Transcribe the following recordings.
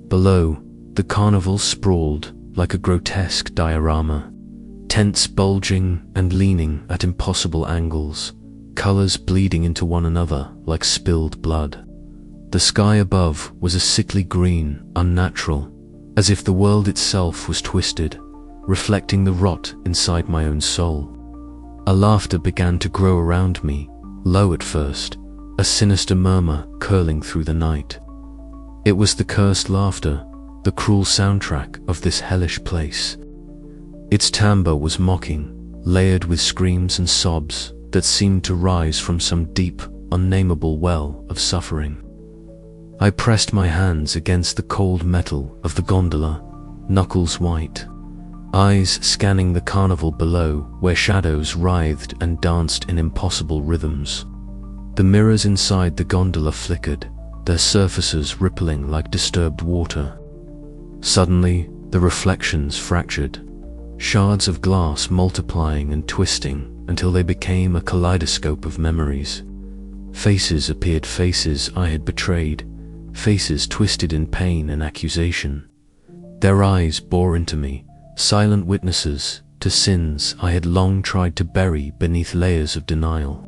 Below, the carnival sprawled like a grotesque diorama, tents bulging and leaning at impossible angles, colors bleeding into one another like spilled blood. The sky above was a sickly green, unnatural, as if the world itself was twisted, reflecting the rot inside my own soul. A laughter began to grow around me, low at first, a sinister murmur curling through the night. It was the cursed laughter, the cruel soundtrack of this hellish place. Its timbre was mocking, layered with screams and sobs that seemed to rise from some deep, unnameable well of suffering. I pressed my hands against the cold metal of the gondola, knuckles white, eyes scanning the carnival below where shadows writhed and danced in impossible rhythms. The mirrors inside the gondola flickered, their surfaces rippling like disturbed water. Suddenly, the reflections fractured, shards of glass multiplying and twisting until they became a kaleidoscope of memories. Faces appeared, faces I had betrayed, faces twisted in pain and accusation. Their eyes bore into me, silent witnesses to sins I had long tried to bury beneath layers of denial.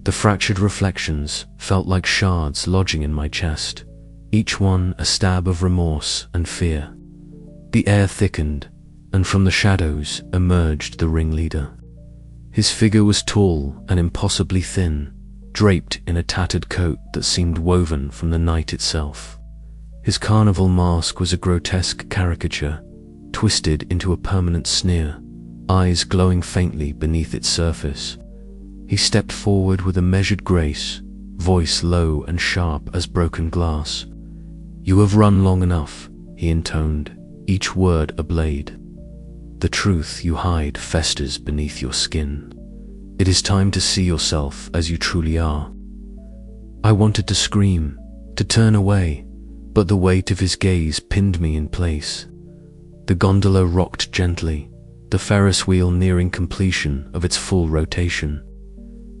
The fractured reflections felt like shards lodging in my chest, each one a stab of remorse and fear. The air thickened, and from the shadows emerged the ringleader. His figure was tall and impossibly thin, draped in a tattered coat that seemed woven from the night itself. His carnival mask was a grotesque caricature, twisted into a permanent sneer, eyes glowing faintly beneath its surface. He stepped forward with a measured grace, voice low and sharp as broken glass. "You have run long enough," he intoned, each word a blade. "The truth you hide festers beneath your skin. It is time to see yourself as you truly are." I wanted to scream, to turn away, but the weight of his gaze pinned me in place. The gondola rocked gently, the Ferris wheel nearing completion of its full rotation.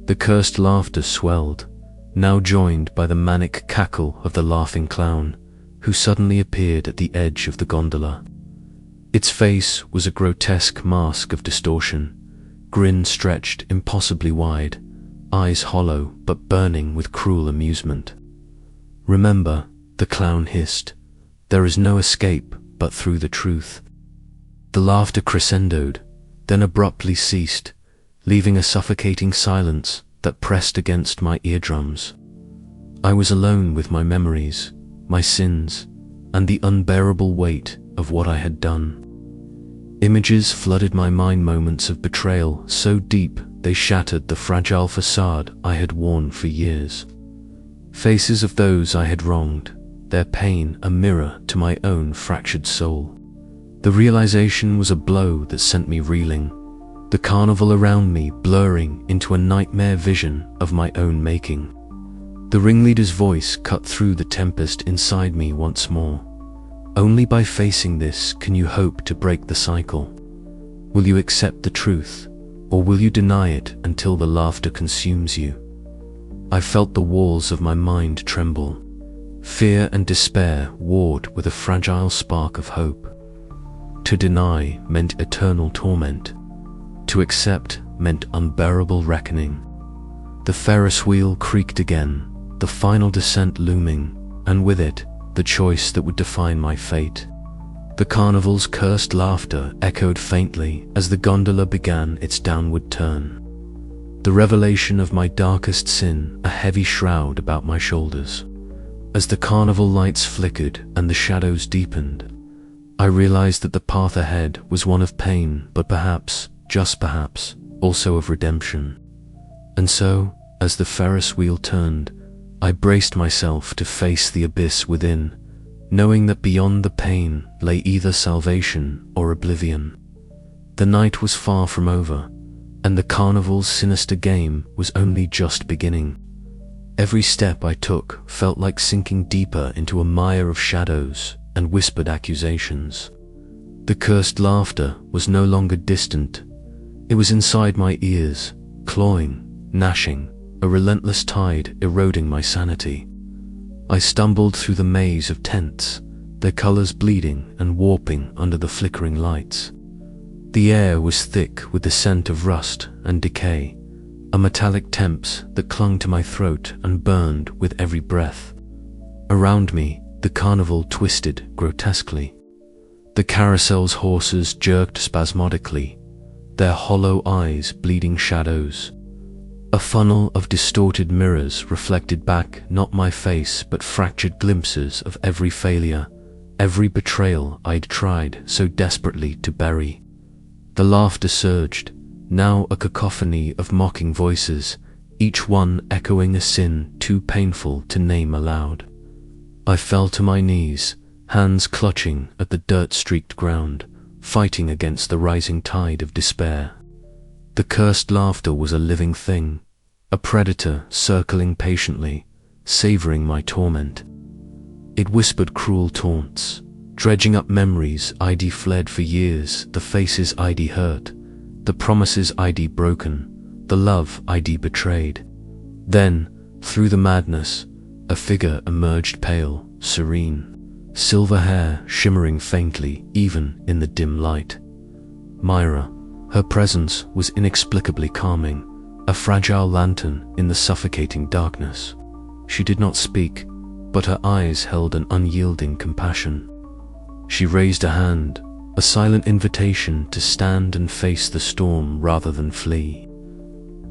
The cursed laughter swelled, now joined by the manic cackle of the laughing clown, who suddenly appeared at the edge of the gondola. Its face was a grotesque mask of distortion, grin stretched impossibly wide, eyes hollow but burning with cruel amusement. "Remember," the clown hissed, "there is no escape but through the truth." The laughter crescendoed, then abruptly ceased, leaving a suffocating silence that pressed against my eardrums. I was alone with my memories, my sins, and the unbearable weight of what I had done. Images flooded my mind, moments of betrayal so deep they shattered the fragile facade I had worn for years. Faces of those I had wronged, their pain a mirror to my own fractured soul. The realization was a blow that sent me reeling, the carnival around me blurring into a nightmare vision of my own making. The ringleader's voice cut through the tempest inside me once more. "Only by facing this can you hope to break the cycle. Will you accept the truth, or will you deny it until the laughter consumes you?" I felt the walls of my mind tremble. Fear and despair warred with a fragile spark of hope. To deny meant eternal torment. To accept meant unbearable reckoning. The Ferris wheel creaked again, the final descent looming, and with it, the choice that would define my fate. The carnival's cursed laughter echoed faintly as the gondola began its downward turn. The revelation of my darkest sin, a heavy shroud about my shoulders. As the carnival lights flickered and the shadows deepened, I realized that the path ahead was one of pain, but perhaps, just perhaps, also of redemption. And so, as the Ferris wheel turned, I braced myself to face the abyss within, knowing that beyond the pain lay either salvation or oblivion. The night was far from over, and the carnival's sinister game was only just beginning. Every step I took felt like sinking deeper into a mire of shadows and whispered accusations. The cursed laughter was no longer distant. It was inside my ears, clawing, gnashing, a relentless tide eroding my sanity. I stumbled through the maze of tents, their colors bleeding and warping under the flickering lights. The air was thick with the scent of rust and decay, a metallic temps that clung to my throat and burned with every breath. Around me, the carnival twisted grotesquely. The carousel's horses jerked spasmodically, their hollow eyes bleeding shadows. A funnel of distorted mirrors reflected back not my face but fractured glimpses of every failure, every betrayal I'd tried so desperately to bury. The laughter surged, now a cacophony of mocking voices, each one echoing a sin too painful to name aloud. I fell to my knees, hands clutching at the dirt-streaked ground, fighting against the rising tide of despair. The cursed laughter was a living thing, a predator circling patiently, savoring my torment. It whispered cruel taunts, dredging up memories I'd fled for years, the faces I'd hurt, the promises I'd broken, the love I'd betrayed. Then, through the madness, a figure emerged, pale, serene, silver hair shimmering faintly even in the dim light. Myra. Her presence was inexplicably calming, a fragile lantern in the suffocating darkness. She did not speak, but her eyes held an unyielding compassion. She raised a hand, a silent invitation to stand and face the storm rather than flee.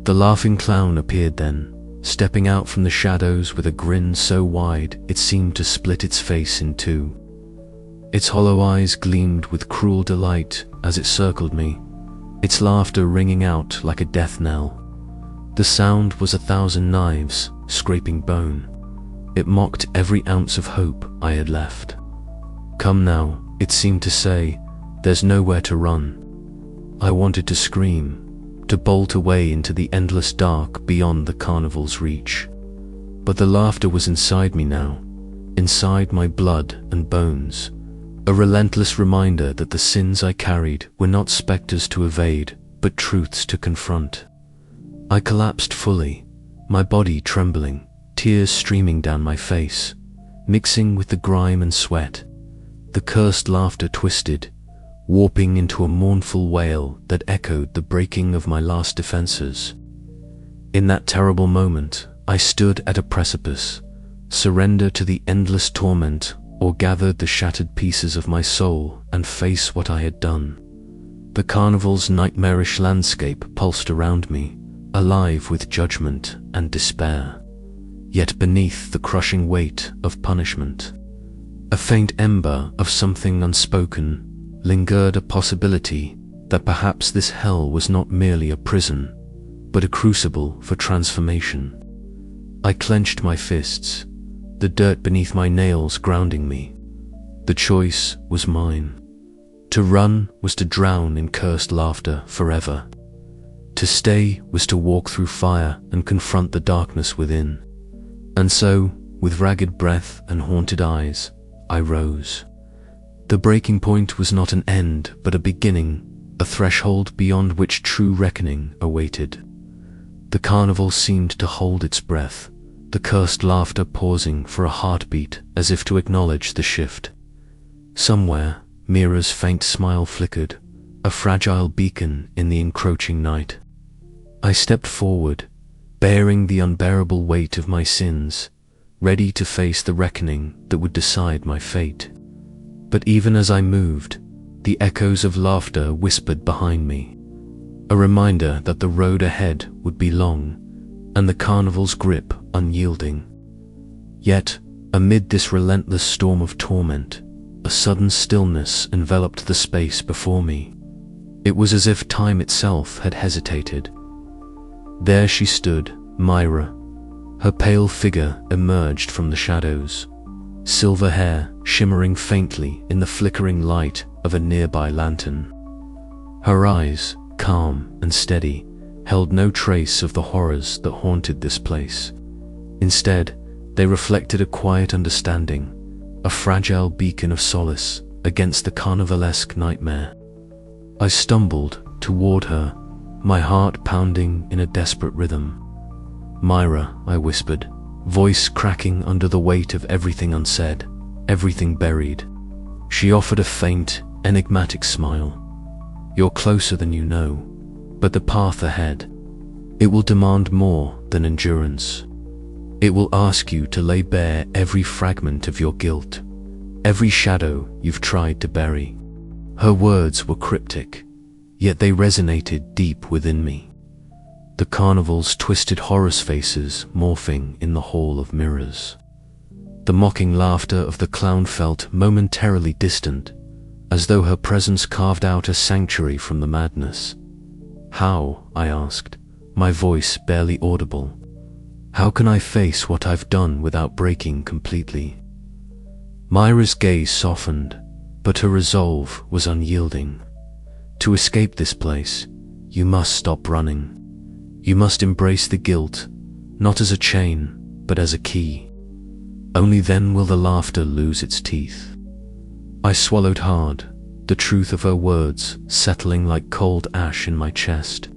The laughing clown appeared then, stepping out from the shadows with a grin so wide it seemed to split its face in two. Its hollow eyes gleamed with cruel delight as it circled me, its laughter ringing out like a death knell. The sound was 1,000 knives scraping bone. It mocked every ounce of hope I had left. Come now, it seemed to say, there's nowhere to run. I wanted to scream, to bolt away into the endless dark beyond the carnival's reach. But the laughter was inside me now, inside my blood and bones, a relentless reminder that the sins I carried were not specters to evade, but truths to confront. I collapsed fully, my body trembling, tears streaming down my face, mixing with the grime and sweat. The cursed laughter twisted, warping into a mournful wail that echoed the breaking of my last defenses. In that terrible moment, I stood at a precipice, surrender to the endless torment, or gathered the shattered pieces of my soul and face what I had done. The carnival's nightmarish landscape pulsed around me, alive with judgment and despair. Yet beneath the crushing weight of punishment, a faint ember of something unspoken lingered, a possibility that perhaps this hell was not merely a prison, but a crucible for transformation. I clenched my fists, the dirt beneath my nails grounding me. The choice was mine. To run was to drown in cursed laughter forever. To stay was to walk through fire and confront the darkness within. And so, with ragged breath and haunted eyes, I rose. The breaking point was not an end, but a beginning, a threshold beyond which true reckoning awaited. The carnival seemed to hold its breath, the cursed laughter pausing for a heartbeat as if to acknowledge the shift. Somewhere, Mira's faint smile flickered, a fragile beacon in the encroaching night. I stepped forward, bearing the unbearable weight of my sins, ready to face the reckoning that would decide my fate. But even as I moved, the echoes of laughter whispered behind me, a reminder that the road ahead would be long, and the carnival's grip unyielding. Yet, amid this relentless storm of torment, a sudden stillness enveloped the space before me. It was as if time itself had hesitated. There she stood, Myra. Her pale figure emerged from the shadows, silver hair shimmering faintly in the flickering light of a nearby lantern. Her eyes, calm and steady, held no trace of the horrors that haunted this place. Instead, they reflected a quiet understanding, a fragile beacon of solace against the carnivalesque nightmare. I stumbled toward her, my heart pounding in a desperate rhythm. "Myra," I whispered, voice cracking under the weight of everything unsaid, everything buried. She offered a faint, enigmatic smile. You're closer than you know, but the path ahead, it will demand more than endurance. It will ask you to lay bare every fragment of your guilt, every shadow you've tried to bury. Her words were cryptic, yet they resonated deep within me. The carnival's twisted Horus faces morphing in the hall of mirrors. The mocking laughter of the clown felt momentarily distant, as though her presence carved out a sanctuary from the madness. How, I asked, my voice barely audible. How can I face what I've done without breaking completely? Myra's gaze softened, but her resolve was unyielding. To escape this place, you must stop running. You must embrace the guilt, not as a chain, but as a key. Only then will the laughter lose its teeth. I swallowed hard, the truth of her words settling like cold ash in my chest.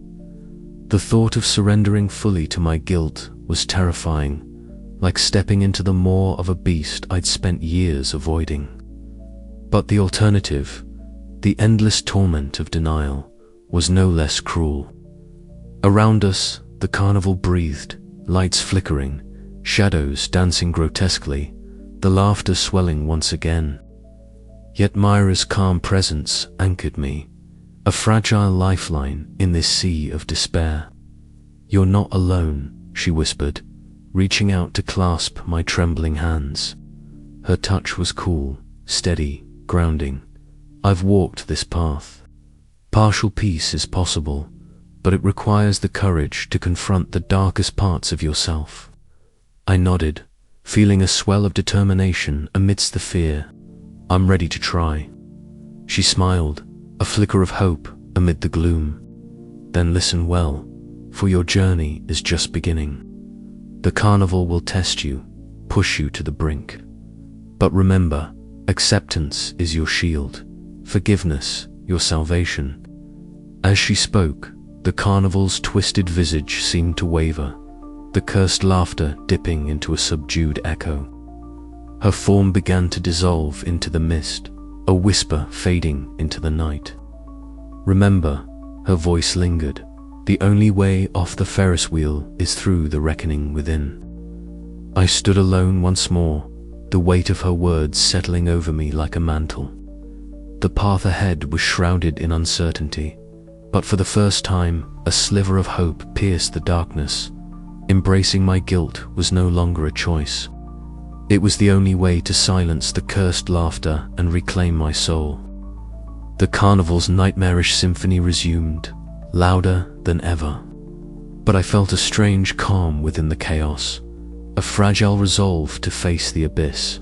The thought of surrendering fully to my guilt was terrifying, like stepping into the maw of a beast I'd spent years avoiding. But the alternative, the endless torment of denial, was no less cruel. Around us, the carnival breathed, lights flickering, shadows dancing grotesquely, the laughter swelling once again. Yet Myra's calm presence anchored me, a fragile lifeline in this sea of despair. You're not alone, she whispered, reaching out to clasp my trembling hands. Her touch was cool, steady, grounding. I've walked this path. Partial peace is possible, but it requires the courage to confront the darkest parts of yourself. I nodded, feeling a swell of determination amidst the fear. I'm ready to try. She smiled, a flicker of hope amid the gloom. Then listen well, for your journey is just beginning. The carnival will test you, push you to the brink. But remember, acceptance is your shield, forgiveness your salvation. As she spoke, the carnival's twisted visage seemed to waver, the cursed laughter dipping into a subdued echo. Her form began to dissolve into the mist, a whisper fading into the night. Remember, her voice lingered, the only way off the Ferris wheel is through the reckoning within. I stood alone once more, the weight of her words settling over me like a mantle. The path ahead was shrouded in uncertainty, but for the first time, a sliver of hope pierced the darkness. Embracing my guilt was no longer a choice. It was the only way to silence the cursed laughter and reclaim my soul. The carnival's nightmarish symphony resumed, louder than ever. But I felt a strange calm within the chaos, a fragile resolve to face the abyss,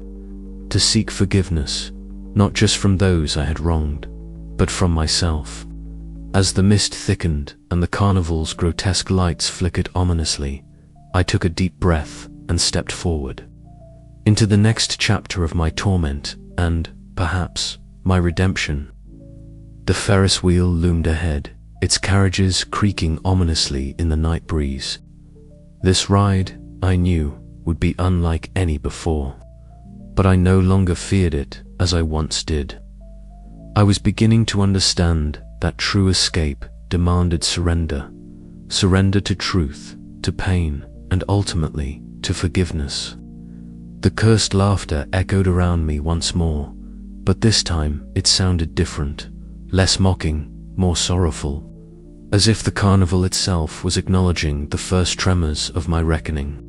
to seek forgiveness, not just from those I had wronged, but from myself. As the mist thickened and the carnival's grotesque lights flickered ominously, I took a deep breath and stepped forward. Into the next chapter of my torment and, perhaps, my redemption. The Ferris wheel loomed ahead, its carriages creaking ominously in the night breeze. This ride, I knew, would be unlike any before, but I no longer feared it as I once did. I was beginning to understand that true escape demanded surrender, surrender to truth, to pain, and ultimately to forgiveness. The cursed laughter echoed around me once more, but this time it sounded different, less mocking, more sorrowful, as if the carnival itself was acknowledging the first tremors of my reckoning.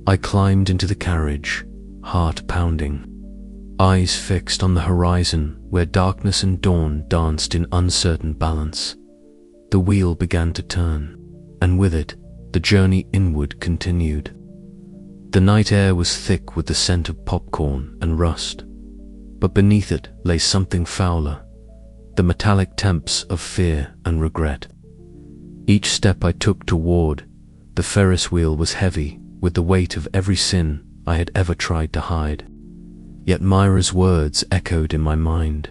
I climbed into the carriage, heart pounding, eyes fixed on the horizon where darkness and dawn danced in uncertain balance. The wheel began to turn, and with it, the journey inward continued. The night air was thick with the scent of popcorn and rust, but beneath it lay something fouler, the metallic temps of fear and regret. Each step I took toward the Ferris wheel was heavy with the weight of every sin I had ever tried to hide. Yet Myra's words echoed in my mind,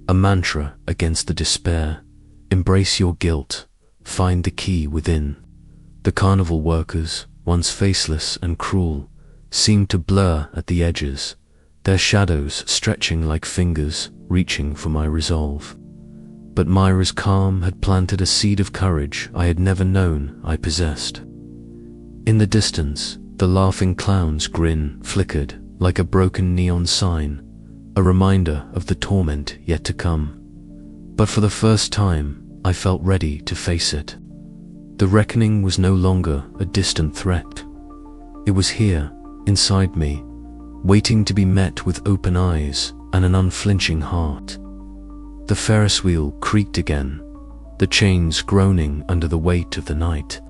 a mantra against the despair. Embrace your guilt, find the key within. The carnival workers, once faceless and cruel, seemed to blur at the edges, their shadows stretching like fingers reaching for my resolve. But Myra's calm had planted a seed of courage I had never known I possessed. In the distance, the laughing clown's grin flickered like a broken neon sign, a reminder of the torment yet to come. But for the first time, I felt ready to face it. The reckoning was no longer a distant threat. It was here, inside me, waiting to be met with open eyes and an unflinching heart. The Ferris wheel creaked again, the chains groaning under the weight of the night.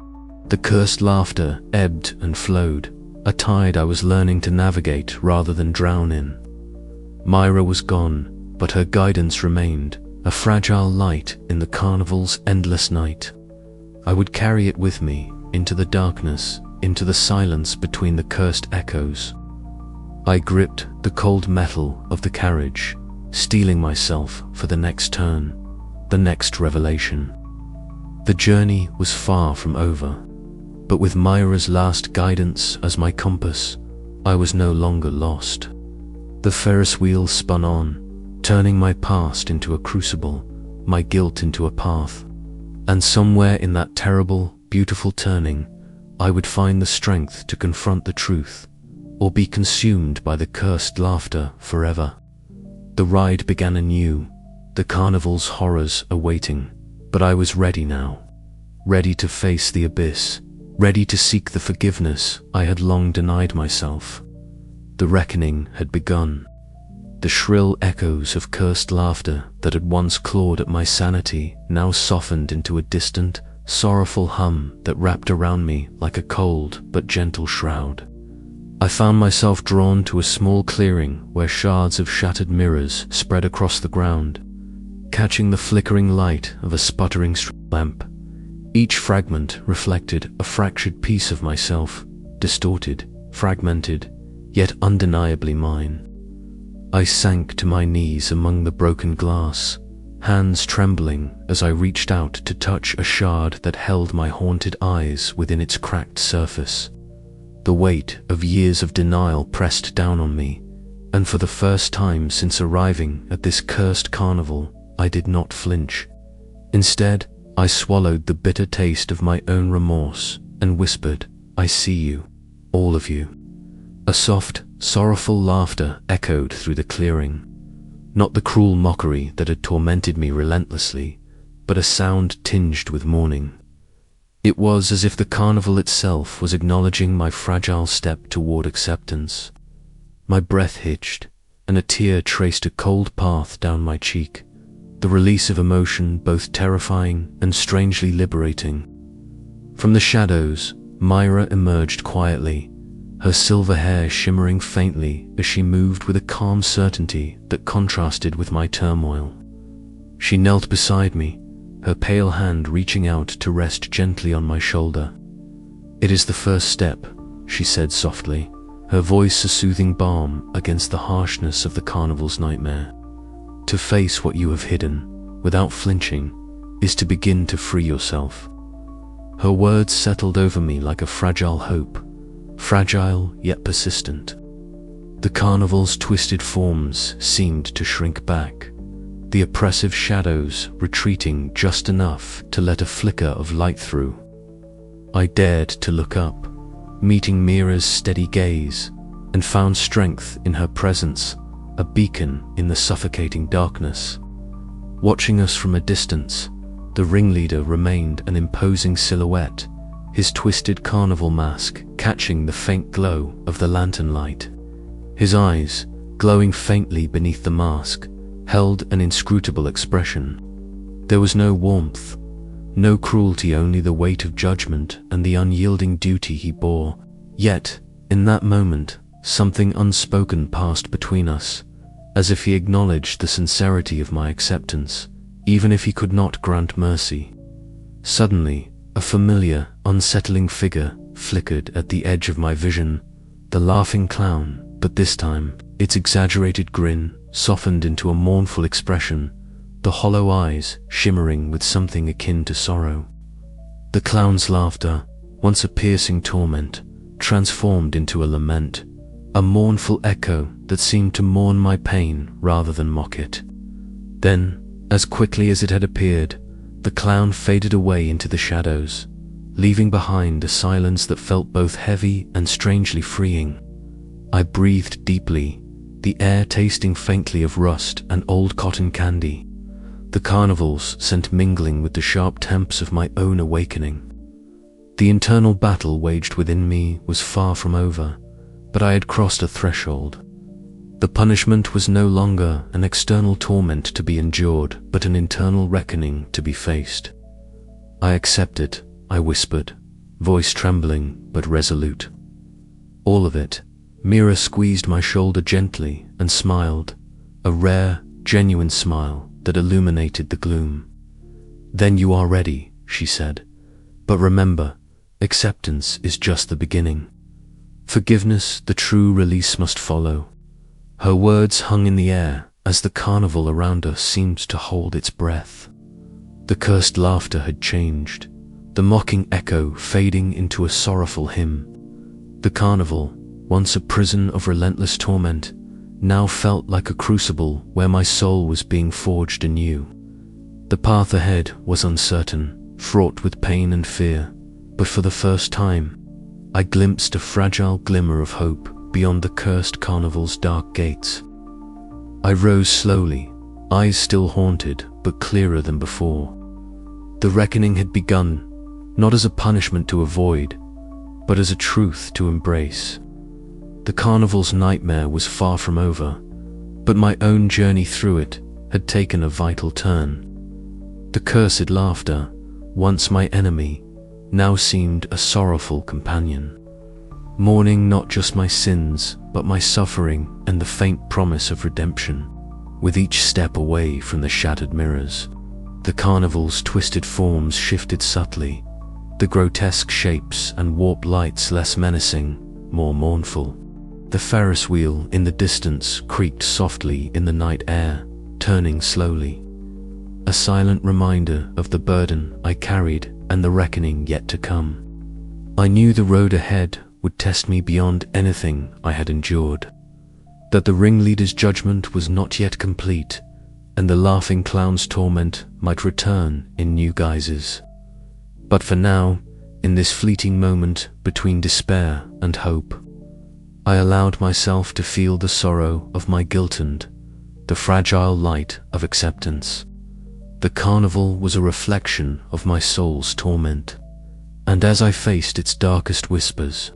The cursed laughter ebbed and flowed, a tide I was learning to navigate rather than drown in. Myra was gone, but her guidance remained, a fragile light in the carnival's endless night. I would carry it with me into the darkness, into the silence between the cursed echoes. I gripped the cold metal of the carriage, steeling myself for the next turn, the next revelation. The journey was far from over, but with Myra's last guidance as my compass, I was no longer lost. The Ferris wheel spun on, turning my past into a crucible, my guilt into a path. And somewhere in that terrible, beautiful turning, I would find the strength to confront the truth, or be consumed by the cursed laughter forever. The ride began anew, the carnival's horrors awaiting, but I was ready now, ready to face the abyss, ready to seek the forgiveness I had long denied myself. The reckoning had begun. The shrill echoes of cursed laughter that had once clawed at my sanity now softened into a distant, sorrowful hum that wrapped around me like a cold but gentle shroud. I found myself drawn to a small clearing where shards of shattered mirrors spread across the ground, catching the flickering light of a sputtering lamp. Each fragment reflected a fractured piece of myself, distorted, fragmented, yet undeniably mine. I sank to my knees among the broken glass, hands trembling as I reached out to touch a shard that held my haunted eyes within its cracked surface. The weight of years of denial pressed down on me, and for the first time since arriving at this cursed carnival, I did not flinch. Instead, I swallowed the bitter taste of my own remorse and whispered, "I see you, all of you." A soft, sorrowful laughter echoed through the clearing. Not the cruel mockery that had tormented me relentlessly, but a sound tinged with mourning. It was as if the carnival itself was acknowledging my fragile step toward acceptance. My breath hitched, and a tear traced a cold path down my cheek, the release of emotion both terrifying and strangely liberating. From the shadows, Myra emerged quietly, her silver hair shimmering faintly as she moved with a calm certainty that contrasted with my turmoil. She knelt beside me, her pale hand reaching out to rest gently on my shoulder. "It is the first step," she said softly, her voice a soothing balm against the harshness of the carnival's nightmare. "To face what you have hidden, without flinching, is to begin to free yourself." Her words settled over me like a fragile hope, fragile yet persistent. The carnival's twisted forms seemed to shrink back, the oppressive shadows retreating just enough to let a flicker of light through. I dared to look up, meeting Mira's steady gaze, and found strength in her presence, a beacon in the suffocating darkness. Watching us from a distance, the ringleader remained an imposing silhouette, his twisted carnival mask catching the faint glow of the lantern light. His eyes, glowing faintly beneath the mask, held an inscrutable expression. There was no warmth, no cruelty, only the weight of judgment and the unyielding duty he bore. Yet, in that moment, something unspoken passed between us, as if he acknowledged the sincerity of my acceptance, even if he could not grant mercy. Suddenly, a familiar, unsettling figure flickered at the edge of my vision, the laughing clown, but this time, its exaggerated grin softened into a mournful expression, the hollow eyes shimmering with something akin to sorrow. The clown's laughter, once a piercing torment, transformed into a lament, a mournful echo that seemed to mourn my pain rather than mock it. Then, as quickly as it had appeared, the clown faded away into the shadows, leaving behind a silence that felt both heavy and strangely freeing. I breathed deeply, the air tasting faintly of rust and old cotton candy, the carnival's scent mingling with the sharp temps of my own awakening. The internal battle waged within me was far from over, but I had crossed a threshold. The punishment was no longer an external torment to be endured, but an internal reckoning to be faced. I accepted, I whispered, voice trembling but resolute. All of it. Mira squeezed my shoulder gently and smiled, a rare, genuine smile that illuminated the gloom. Then you are ready, she said. But remember, acceptance is just the beginning. Forgiveness, the true release, must follow. Her words hung in the air as the carnival around us seemed to hold its breath. The cursed laughter had changed, the mocking echo fading into a sorrowful hymn. The carnival, once a prison of relentless torment, now felt like a crucible where my soul was being forged anew. The path ahead was uncertain, fraught with pain and fear, but for the first time, I glimpsed a fragile glimmer of hope beyond the cursed carnival's dark gates. I rose slowly, eyes still haunted but clearer than before. The reckoning had begun, not as a punishment to avoid, but as a truth to embrace. The carnival's nightmare was far from over, but my own journey through it had taken a vital turn. The cursed laughter, once my enemy, now seemed a sorrowful companion, mourning not just my sins, but my suffering and the faint promise of redemption. With each step away from the shattered mirrors, the carnival's twisted forms shifted subtly, the grotesque shapes and warped lights less menacing, more mournful. The Ferris wheel in the distance creaked softly in the night air, turning slowly, a silent reminder of the burden I carried and the reckoning yet to come. I knew the road ahead would test me beyond anything I had endured, that the ringleader's judgment was not yet complete, and the laughing clown's torment might return in new guises. But for now, in this fleeting moment between despair and hope, I allowed myself to feel the sorrow of my guilt and the fragile light of acceptance. The carnival was a reflection of my soul's torment, and as I faced its darkest whispers,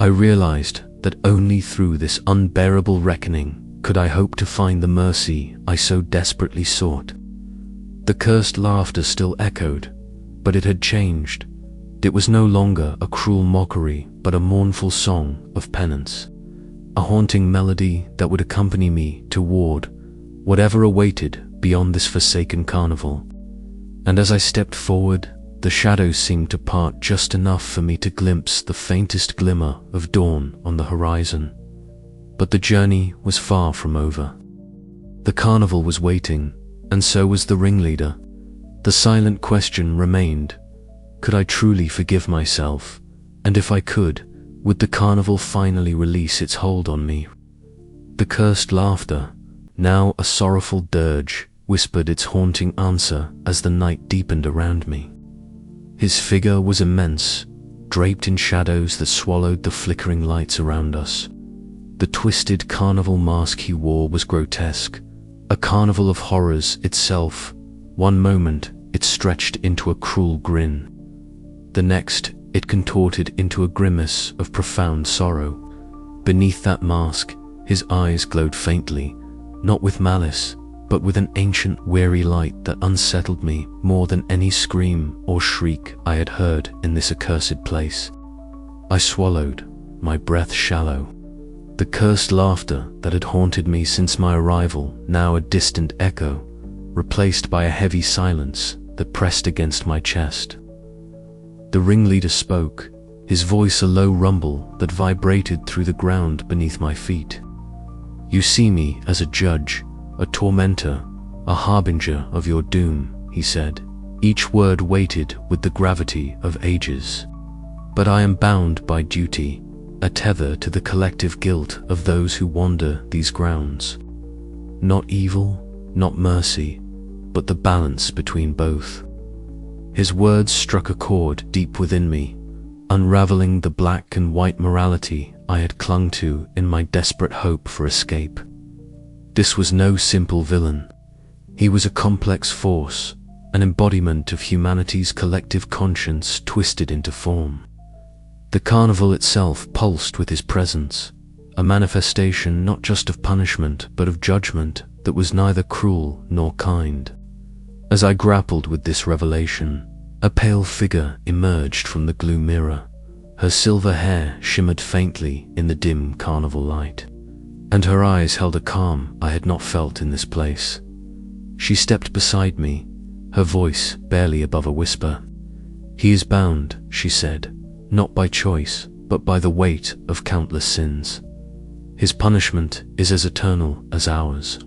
I realized that only through this unbearable reckoning could I hope to find the mercy I so desperately sought. The cursed laughter still echoed, but it had changed. It was no longer a cruel mockery, but a mournful song of penance, a haunting melody that would accompany me toward whatever awaited beyond this forsaken carnival. And as I stepped forward, the shadows seemed to part just enough for me to glimpse the faintest glimmer of dawn on the horizon. But the journey was far from over. The carnival was waiting, and so was the ringleader. The silent question remained: could I truly forgive myself? And if I could, would the carnival finally release its hold on me? The cursed laughter, now a sorrowful dirge, whispered its haunting answer as the night deepened around me. His figure was immense, draped in shadows that swallowed the flickering lights around us. The twisted carnival mask he wore was grotesque, a carnival of horrors itself. One moment, it stretched into a cruel grin. The next, it contorted into a grimace of profound sorrow. Beneath that mask, his eyes glowed faintly, not with malice, but with an ancient, weary light that unsettled me more than any scream or shriek I had heard in this accursed place. I swallowed, my breath shallow. The cursed laughter that had haunted me since my arrival, now a distant echo, replaced by a heavy silence that pressed against my chest. The ringleader spoke, his voice a low rumble that vibrated through the ground beneath my feet. You see me as a judge, a tormentor, a harbinger of your doom, he said, each word weighted with the gravity of ages. But I am bound by duty, a tether to the collective guilt of those who wander these grounds. Not evil, not mercy, but the balance between both. His words struck a chord deep within me, unraveling the black and white morality I had clung to in my desperate hope for escape. This was no simple villain. He was a complex force, an embodiment of humanity's collective conscience twisted into form. The carnival itself pulsed with his presence, a manifestation not just of punishment but of judgment that was neither cruel nor kind. As I grappled with this revelation, a pale figure emerged from the gloom mirror. Her silver hair shimmered faintly in the dim carnival light, and her eyes held a calm I had not felt in this place. She stepped beside me, her voice barely above a whisper. "He is bound," she said, "not by choice, but by the weight of countless sins. His punishment is as eternal as ours."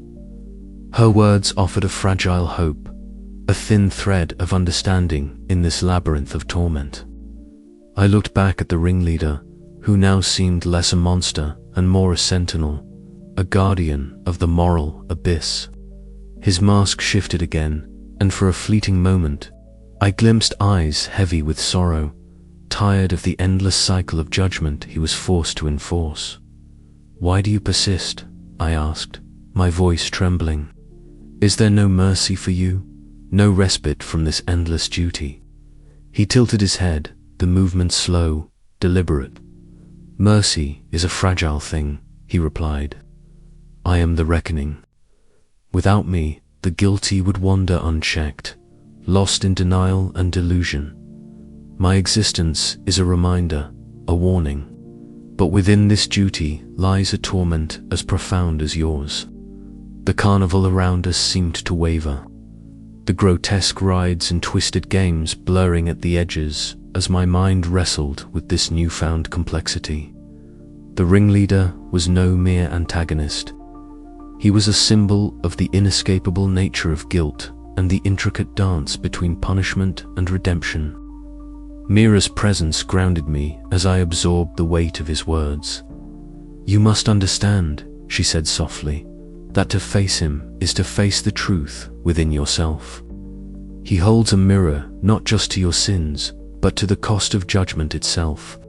Her words offered a fragile hope, a thin thread of understanding in this labyrinth of torment. I looked back at the ringleader, who now seemed less a monster and more a sentinel, a guardian of the moral abyss. His mask shifted again, and for a fleeting moment, I glimpsed eyes heavy with sorrow, tired of the endless cycle of judgment he was forced to enforce. "Why do you persist?" I asked, my voice trembling. "Is there no mercy for you? No respite from this endless duty?" He tilted his head, the movement slow, deliberate. "Mercy is a fragile thing," he replied. "I am the reckoning. Without me, the guilty would wander unchecked, lost in denial and delusion. My existence is a reminder, a warning. But within this duty lies a torment as profound as yours." The carnival around us seemed to waver, the grotesque rides and twisted games blurring at the edges as my mind wrestled with this newfound complexity. The ringleader was no mere antagonist. He was a symbol of the inescapable nature of guilt and the intricate dance between punishment and redemption. Mira's presence grounded me as I absorbed the weight of his words. "You must understand," she said softly, "that to face him is to face the truth within yourself. He holds a mirror not just to your sins, but to the cost of judgment itself."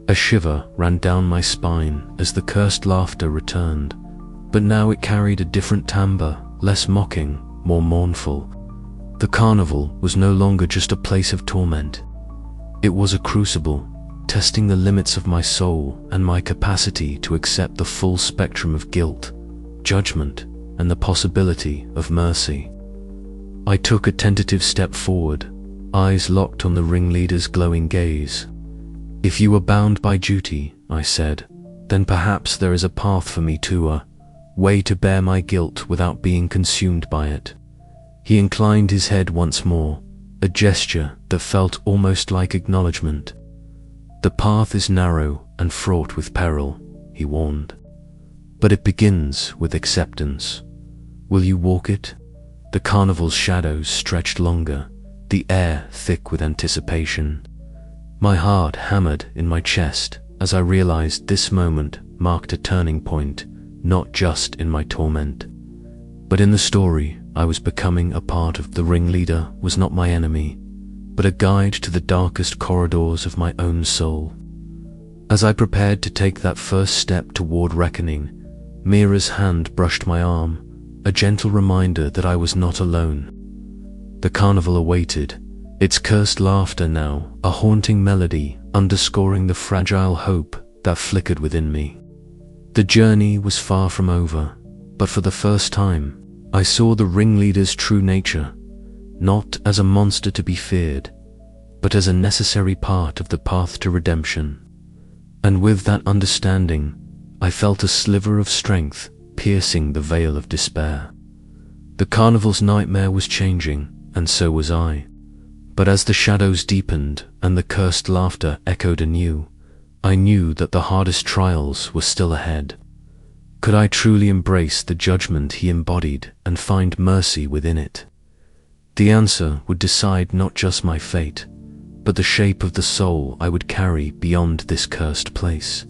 A shiver ran down my spine as the cursed laughter returned, but now it carried a different timbre, less mocking, more mournful. The carnival was no longer just a place of torment. It was a crucible, testing the limits of my soul and my capacity to accept the full spectrum of guilt, judgment, and the possibility of mercy. I took a tentative step forward, eyes locked on the ringleader's glowing gaze. "If you are bound by duty," I said, "then perhaps there is a path for me to a way to bear my guilt without being consumed by it." He inclined his head once more, a gesture that felt almost like acknowledgement. "The path is narrow and fraught with peril," he warned, "but it begins with acceptance. Will you walk it?" The carnival's shadows stretched longer, the air thick with anticipation. My heart hammered in my chest as I realized this moment marked a turning point, not just in my torment, but in the story I was becoming a part of. The ringleader was not my enemy, but a guide to the darkest corridors of my own soul. As I prepared to take that first step toward reckoning, Mira's hand brushed my arm, a gentle reminder that I was not alone. The carnival awaited, its cursed laughter now a haunting melody underscoring the fragile hope that flickered within me. The journey was far from over, but for the first time, I saw the ringleader's true nature, not as a monster to be feared, but as a necessary part of the path to redemption. And with that understanding, I felt a sliver of strength piercing the veil of despair. The carnival's nightmare was changing, and so was I. But as the shadows deepened and the cursed laughter echoed anew, I knew that the hardest trials were still ahead. Could I truly embrace the judgment he embodied and find mercy within it? The answer would decide not just my fate, but the shape of the soul I would carry beyond this cursed place.